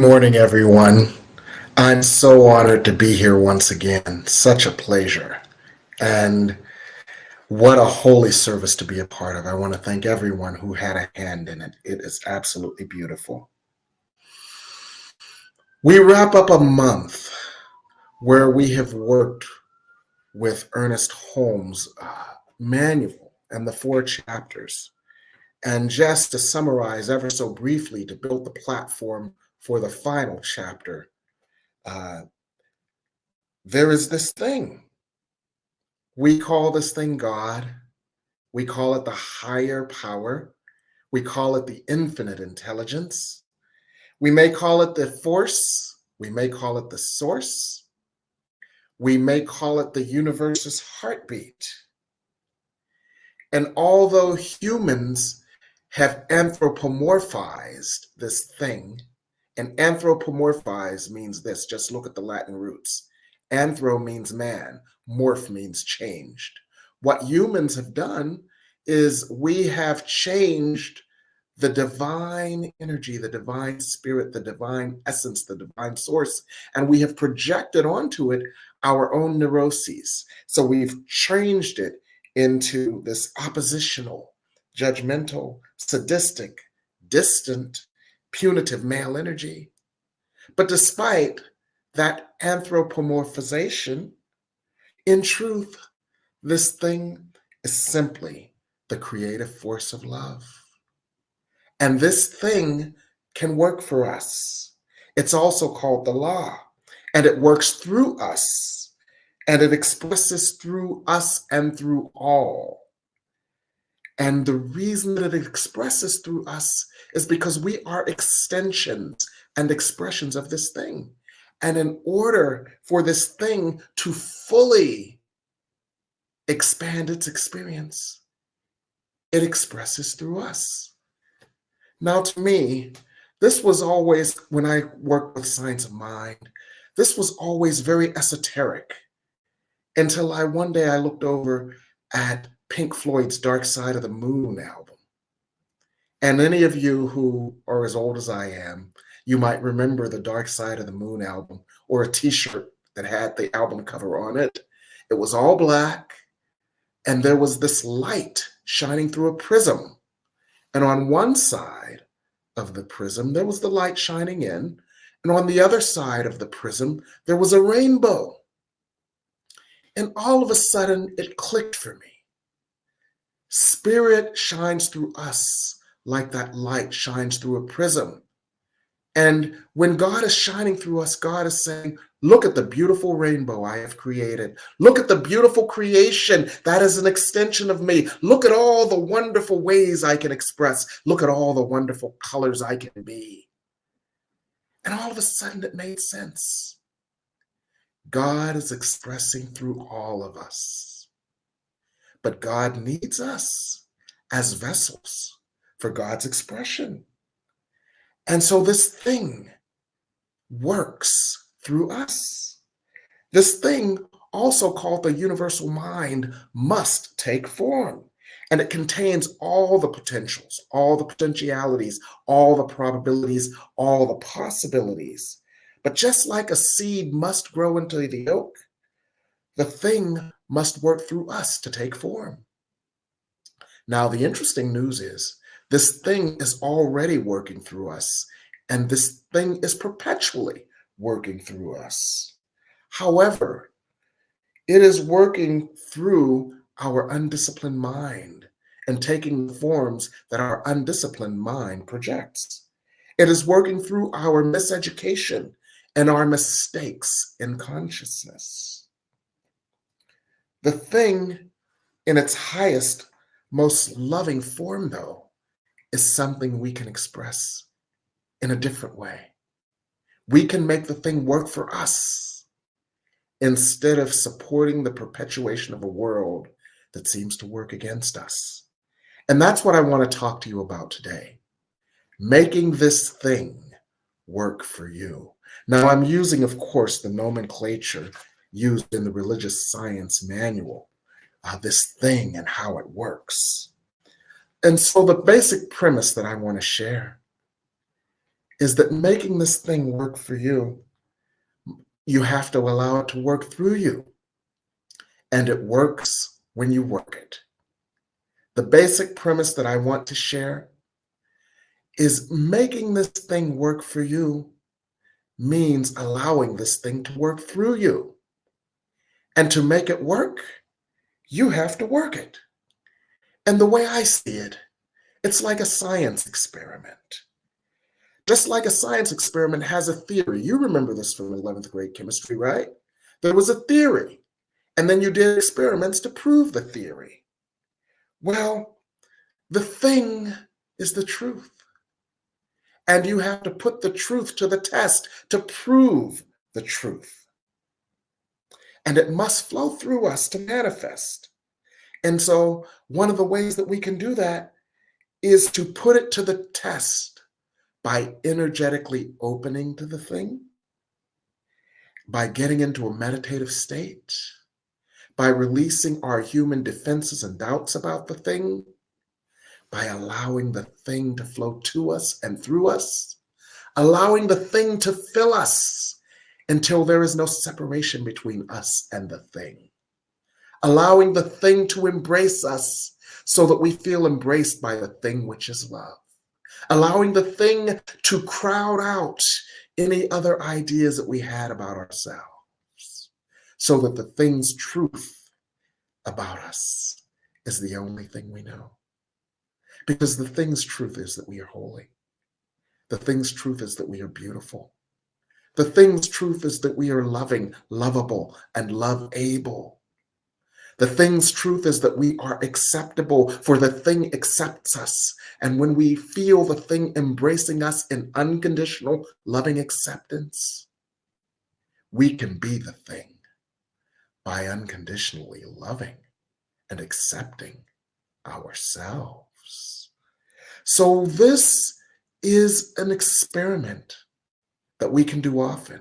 morning, everyone. I'm so honored to be here once again. Such a pleasure. And what a holy service to be a part of. I want to thank everyone who had a hand in it. It is absolutely beautiful. We wrap up a month where we have worked with Ernest Holmes' manual and the 4 chapters. And just to summarize ever so briefly, to build the platform for the final chapter, uh, there is this thing. We call this thing God. We call it the higher power. We call it the infinite intelligence. We may call it the force. We may call it the source. We may call it the universe's heartbeat. And although humans have anthropomorphized this thing, and anthropomorphize means this, just look at the Latin roots. Anthro means man, morph means changed. What humans have done is we have changed the divine energy, the divine spirit, the divine essence, the divine source, and we have projected onto it our own neuroses. So we've changed it into this oppositional, judgmental, sadistic, distant, punitive male energy. But despite that anthropomorphization, in truth, this thing is simply the creative force of love. And this thing can work for us. It's also called the law, and it works through us, and it expresses through us and through all. And the reason that it expresses through us is because we are extensions and expressions of this thing. And in order for this thing to fully expand its experience, it expresses through us. Now, to me, this was always, when I worked with science of mind, this was always very esoteric until one day I looked over at Pink Floyd's Dark Side of the Moon album. And any of you who are as old as I am, you might remember the Dark Side of the Moon album, or a t-shirt that had the album cover on it. It was all black, and there was this light shining through a prism. And on one side of the prism, there was the light shining in, and on the other side of the prism, there was a rainbow. And all of a sudden, it clicked for me. Spirit shines through us like that light shines through a prism. And when God is shining through us, God is saying, look at the beautiful rainbow I have created. Look at the beautiful creation that is an extension of me. Look at all the wonderful ways I can express. Look at all the wonderful colors I can be. And all of a sudden it made sense. God is expressing through all of us. But God needs us as vessels for God's expression. And so this thing works through us. This thing, also called the universal mind, must take form. And it contains all the potentials, all the potentialities, all the probabilities, all the possibilities. But just like a seed must grow into the oak, the thing must work through us to take form. Now, the interesting news is this thing is already working through us, and this thing is perpetually working through us. However, it is working through our undisciplined mind and taking the forms that our undisciplined mind projects. It is working through our miseducation and our mistakes in consciousness. The thing in its highest, most loving form, though, is something we can express in a different way. We can make the thing work for us instead of supporting the perpetuation of a world that seems to work against us. And that's what I want to talk to you about today. Making this thing work for you. Now, I'm using, of course, the nomenclature used in the religious science manual, this thing and how it works. And so the basic premise that I want to share is that making this thing work for you, you have to allow it to work through you. And it works when you work it. The basic premise that I want to share is making this thing work for you means allowing this thing to work through you. And to make it work, you have to work it. And the way I see it, it's like a science experiment. Just like a science experiment has a theory. You remember this from 11th grade chemistry, right? There was a theory, and then you did experiments to prove the theory. Well, the thing is the truth. And you have to put the truth to the test to prove the truth. And it must flow through us to manifest. And so one of the ways that we can do that is to put it to the test by energetically opening to the thing, by getting into a meditative state, by releasing our human defenses and doubts about the thing, by allowing the thing to flow to us and through us, allowing the thing to fill us until there is no separation between us and the thing, allowing the thing to embrace us so that we feel embraced by the thing which is love, allowing the thing to crowd out any other ideas that we had about ourselves, so that the thing's truth about us is the only thing we know. Because the thing's truth is that we are holy. The thing's truth is that we are beautiful. The thing's truth is that we are loving, lovable, and love-able. The thing's truth is that we are acceptable, for the thing accepts us. And when we feel the thing embracing us in unconditional, loving acceptance, we can be the thing by unconditionally loving and accepting ourselves. So this is an experiment that we can do often.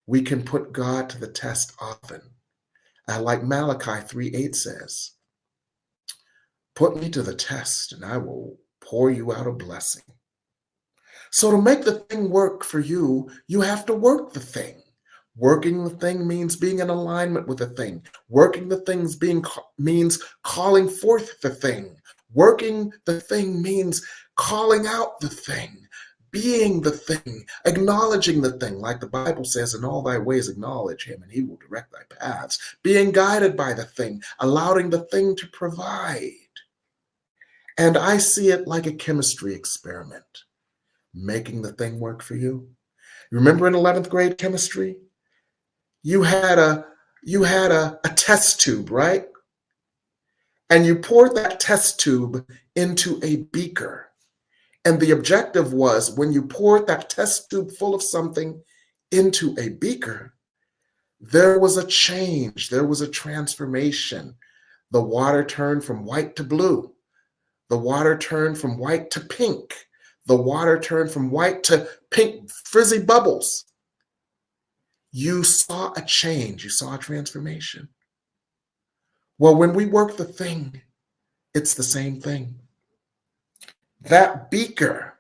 We can put God to the test often. Like Malachi 3:8 says, put me to the test and I will pour you out a blessing. So to make the thing work for you, you have to work the thing. Working the thing means being in alignment with the thing. Working the things means calling forth the thing. Working the thing means calling out the thing, being the thing, acknowledging the thing, like the Bible says, in all thy ways acknowledge him and he will direct thy paths. Being guided by the thing, allowing the thing to provide. And I see it like a chemistry experiment, making the thing work for you. Remember in 11th grade chemistry, you had a test tube, right? And you poured that test tube into a beaker. And the objective was, when you poured that test tube full of something into a beaker, there was a change, there was a transformation. The water turned from white to blue. The water turned from white to pink. The water turned from white to pink frizzy bubbles. You saw a change, you saw a transformation. Well, when we work the thing, it's the same thing. That beaker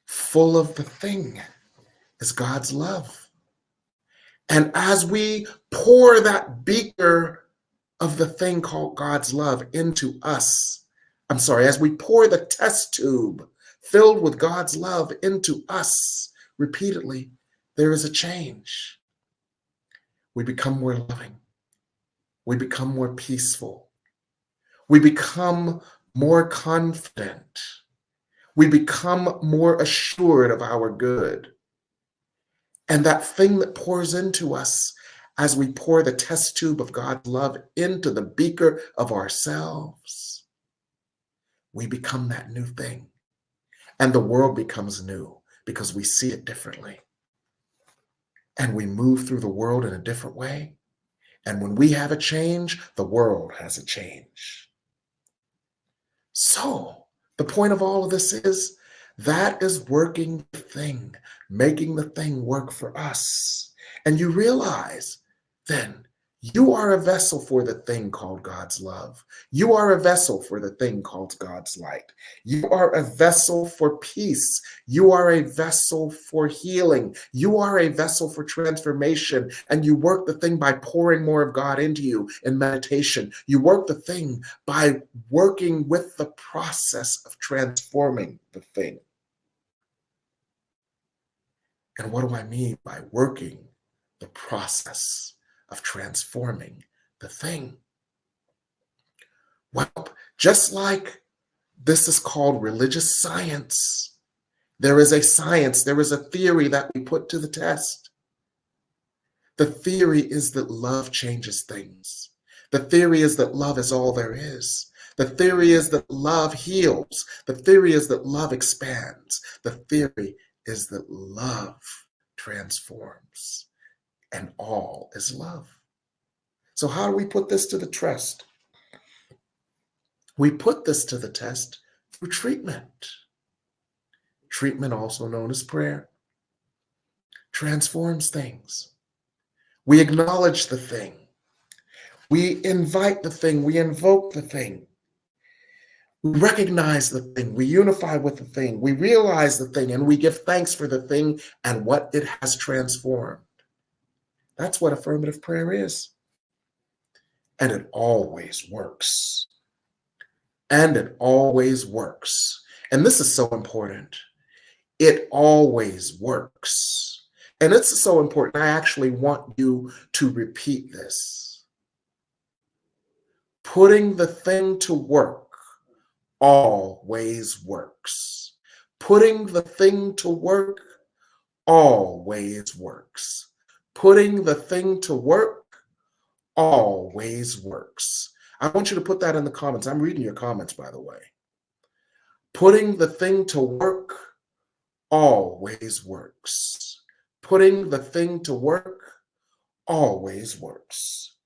full of the thing is God's love. And as we pour that beaker of the thing called God's love into us, as we pour the test tube filled with God's love into us repeatedly, there is a change. We become more loving. We become more peaceful. We become more confident. We become more assured of our good. And that thing that pours into us as we pour the test tube of God's love into the beaker of ourselves, we become that new thing. And the world becomes new because we see it differently. And we move through the world in a different way. And when we have a change, the world has a change. So the point of all of this is, that is working the thing, making the thing work for us. And you realize then You are a vessel for the thing called God's love. You are a vessel for the thing called God's light. You are a vessel for peace. You are a vessel for healing. You are a vessel for transformation. And you work the thing by pouring more of God into you in meditation. You work the thing by working with the process of transforming the thing. And what do I mean by working the process of transforming the thing? Well, just like this is called religious science, there is a science, there is a theory that we put to the test. The theory is that love changes things. The theory is that love is all there is. The theory is that love heals. The theory is that love expands. The theory is that love transforms, and all is love. So how do we put this to the test? We put this to the test through treatment. Treatment, also known as prayer, transforms things. We acknowledge the thing. We invite the thing. We invoke the thing. We recognize the thing. We unify with the thing. We realize the thing, and we give thanks for the thing and what it has transformed. That's what affirmative prayer is. And it always works. And it always works. And this is so important. It always works. And it's so important. I actually want you to repeat this. Putting the thing to work always works. Putting the thing to work always works. Putting the thing to work always works. I want you to put that in the comments. I'm reading your comments, by the way. Putting the thing to work always works. Putting the thing to work always works.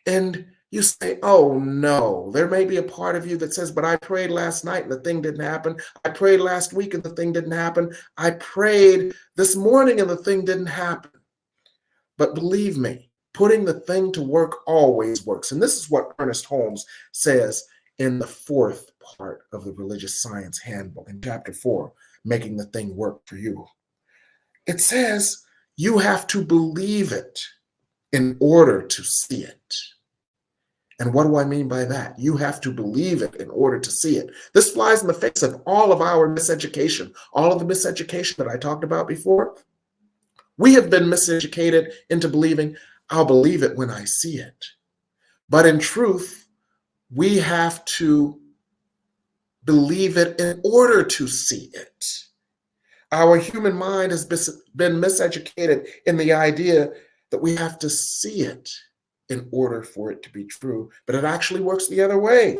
And you say, oh no, there may be a part of you that says, but I prayed last night and the thing didn't happen. I prayed last week and the thing didn't happen. I prayed this morning and the thing didn't happen. But believe me, putting the thing to work always works. And this is what Ernest Holmes says in the 4th part of the Religious Science Handbook, in chapter 4, Making the Thing Work for You. It says you have to believe it in order to see it. And what do I mean by that? You have to believe it in order to see it. This flies in the face of all of our miseducation, all of the miseducation that I talked about before. We have been miseducated into believing, I'll believe it when I see it. But in truth, we have to believe it in order to see it. Our human mind has been miseducated in the idea that we have to see it in order for it to be true, but it actually works the other way.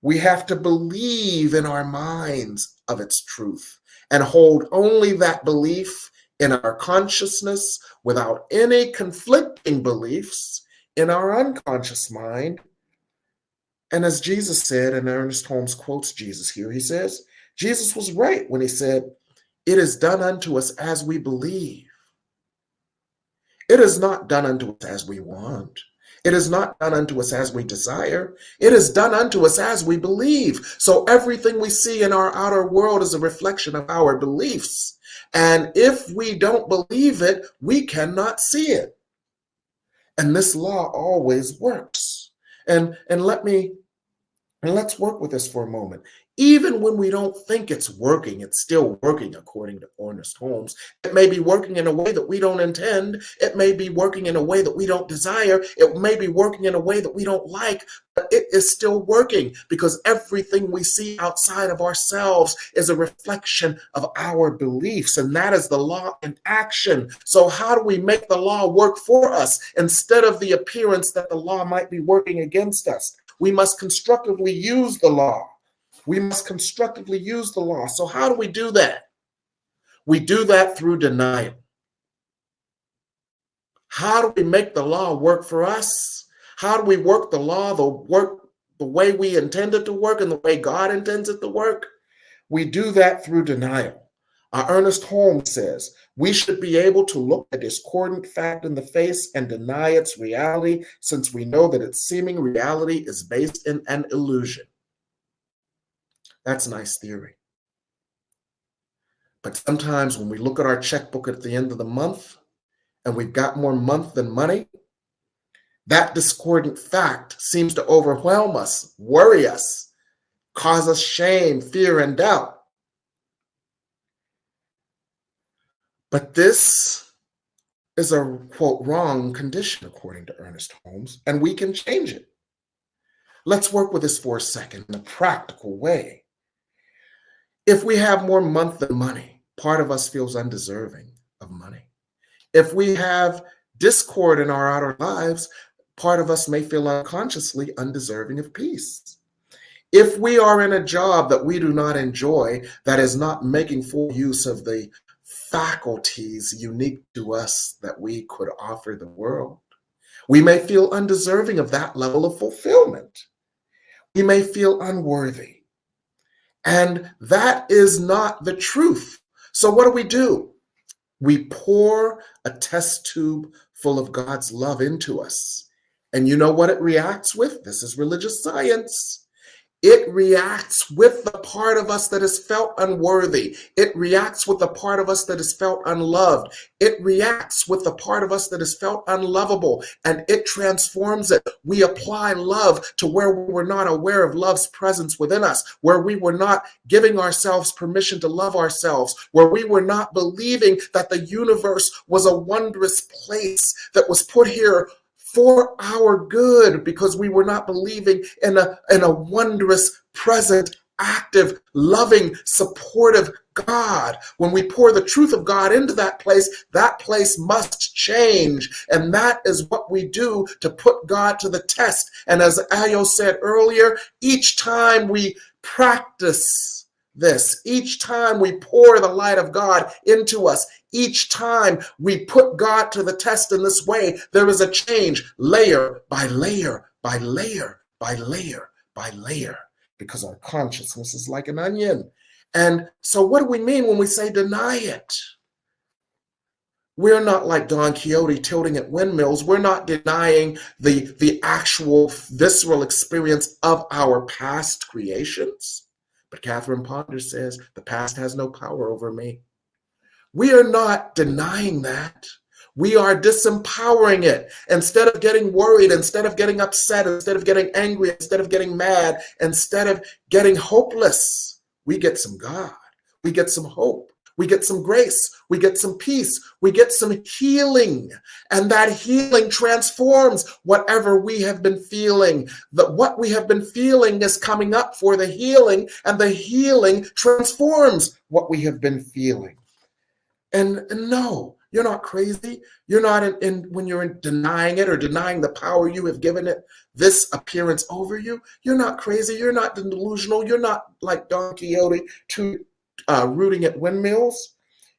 We have to believe in our minds of its truth and hold only that belief in our consciousness without any conflicting beliefs in our unconscious mind. And as Jesus said, and Ernest Holmes quotes Jesus here, he says, Jesus was right when he said, it is done unto us as we believe. It is not done unto us as we want. It is not done unto us as we desire. It is done unto us as we believe. So everything we see in our outer world is a reflection of our beliefs. And if we don't believe it, we cannot see it. And this law always works. And let's work with this for a moment. Even when we don't think it's working, it's still working according to Ernest Holmes. It may be working in a way that we don't intend. It may be working in a way that we don't desire. It may be working in a way that we don't like, but it is still working because everything we see outside of ourselves is a reflection of our beliefs, and that is the law in action. So how do we make the law work for us instead of the appearance that the law might be working against us? We must constructively use the law. We must constructively use the law. So how do we do that? We do that through denial. How do we make the law work for us? How do we work the law, the way we intend it to work and the way God intends it to work? We do that through denial. Ernest Holmes says, we should be able to look a discordant fact in the face and deny its reality, since we know that its seeming reality is based in an illusion. That's a nice theory. But sometimes when we look at our checkbook at the end of the month and we've got more month than money, that discordant fact seems to overwhelm us, worry us, cause us shame, fear, and doubt. But this is a, quote, wrong condition, according to Ernest Holmes, and we can change it. Let's work with this for a second in a practical way. If we have more month than money, part of us feels undeserving of money. If we have discord in our outer lives, part of us may feel unconsciously undeserving of peace. If we are in a job that we do not enjoy, that is not making full use of the faculties unique to us that we could offer the world, we may feel undeserving of that level of fulfillment. We may feel unworthy. And that is not the truth. So what do? We pour a test tube full of God's love into us. And you know what it reacts with? This is religious science. It reacts with the part of us that is felt unworthy. It reacts with the part of us that is felt unloved. It reacts with the part of us that is felt unlovable, and it transforms it. We apply love to where we were not aware of love's presence within us, where we were not giving ourselves permission to love ourselves, where we were not believing that the universe was a wondrous place that was put here for our good, because we were not believing in a wondrous, present, active, loving, supportive God. When we pour the truth of God into that place must change. And that is what we do to put God to the test. And as Ayo said earlier, each time we practice this, each time we pour the light of God into us, each time we put God to the test in this way, there is a change, layer by layer, by layer, by layer, by layer, because our consciousness is like an onion. And so what do we mean when we say deny it? We're not like Don Quixote tilting at windmills. We're not denying the actual visceral experience of our past creations. But Catherine Ponder says, the past has no power over me. We are not denying that. We are disempowering it. Instead of getting worried, instead of getting upset, instead of getting angry, instead of getting mad, instead of getting hopeless, we get some God. We get some hope. We get some grace. We get some peace. We get some healing. And that healing transforms whatever we have been feeling. What we have been feeling is coming up for the healing, and the healing transforms what we have been feeling. And no, you're not crazy. You're not when you're denying it or denying the power you have given it, this appearance over you. You're not crazy. You're not delusional. You're not like Don Quixote rooting at windmills.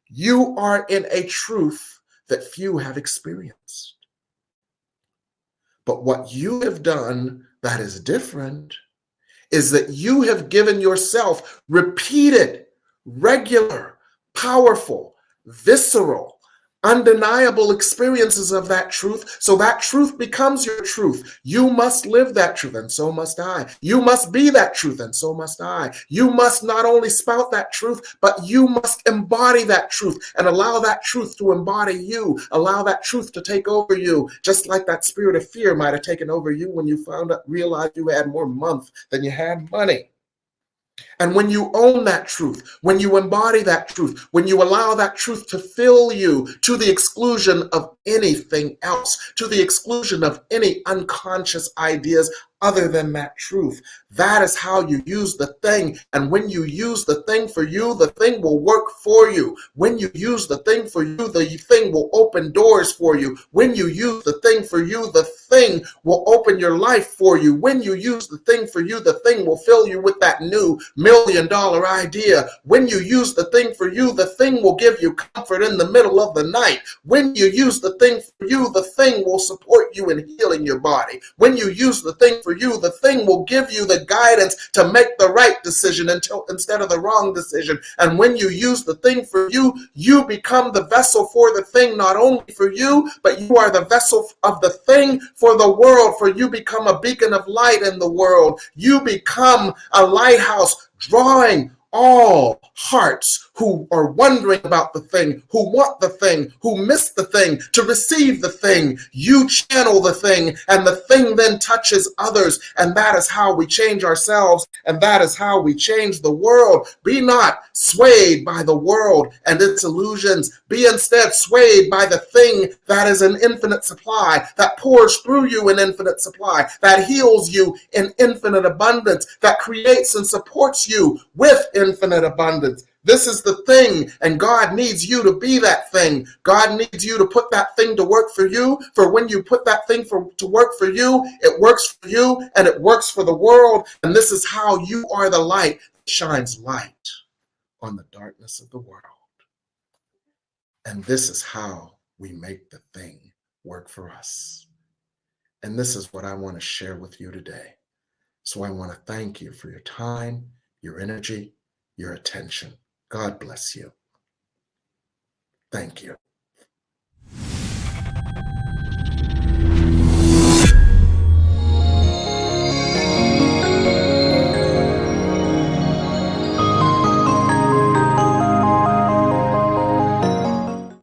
You are in a truth that few have experienced. But what you have done that is different is that you have given yourself repeated, regular, powerful, visceral, undeniable experiences of that truth, so that truth becomes your truth. You must live that truth, and so must I. You must be that truth, and so must I. You must not only spout that truth, but you must embody that truth and allow that truth to embody you. Allow that truth to take over you, just like that spirit of fear might have taken over you when you realized you had more month than you had money. And when you own that truth, when you embody that truth, when you allow that truth to fill you to the exclusion of anything else, to the exclusion of any unconscious ideas other than that truth, that is how you use the thing. And when you use the thing for you, the thing will work for you. When you use the thing for you, the thing will open doors for you. When you use the thing for you, the thing will open your life for you. When you use the thing for you, the thing will fill you with that new $1 million idea. When you use the thing for you, the thing will give you comfort in the middle of the night. When you use the the thing for you, the thing will support you in healing your body. When you use the thing for you, the thing will give you the guidance to make the right decision instead of the wrong decision. And when you use the thing for you, you become the vessel for the thing, not only for you, but you are the vessel of the thing for the world, for you become a beacon of light in the world. You become a lighthouse drawing all hearts who are wondering about the thing, who want the thing, who miss the thing, to receive the thing. You channel the thing, and the thing then touches others, and that is how we change ourselves, and that is how we change the world. Be not swayed by the world and its illusions. Be instead swayed by the thing that is an infinite supply, that pours through you in infinite supply, that heals you in infinite abundance, that creates and supports you with infinite abundance. This is the thing, and God needs you to be that thing. God needs you to put that thing to work for you, for when you put that thing to work for you, it works for you and it works for the world. And this is how you are the light that shines light on the darkness of the world. And this is how we make the thing work for us. And this is what I want to share with you today. So I want to thank you for your time, your energy, your attention. God bless you. Thank you.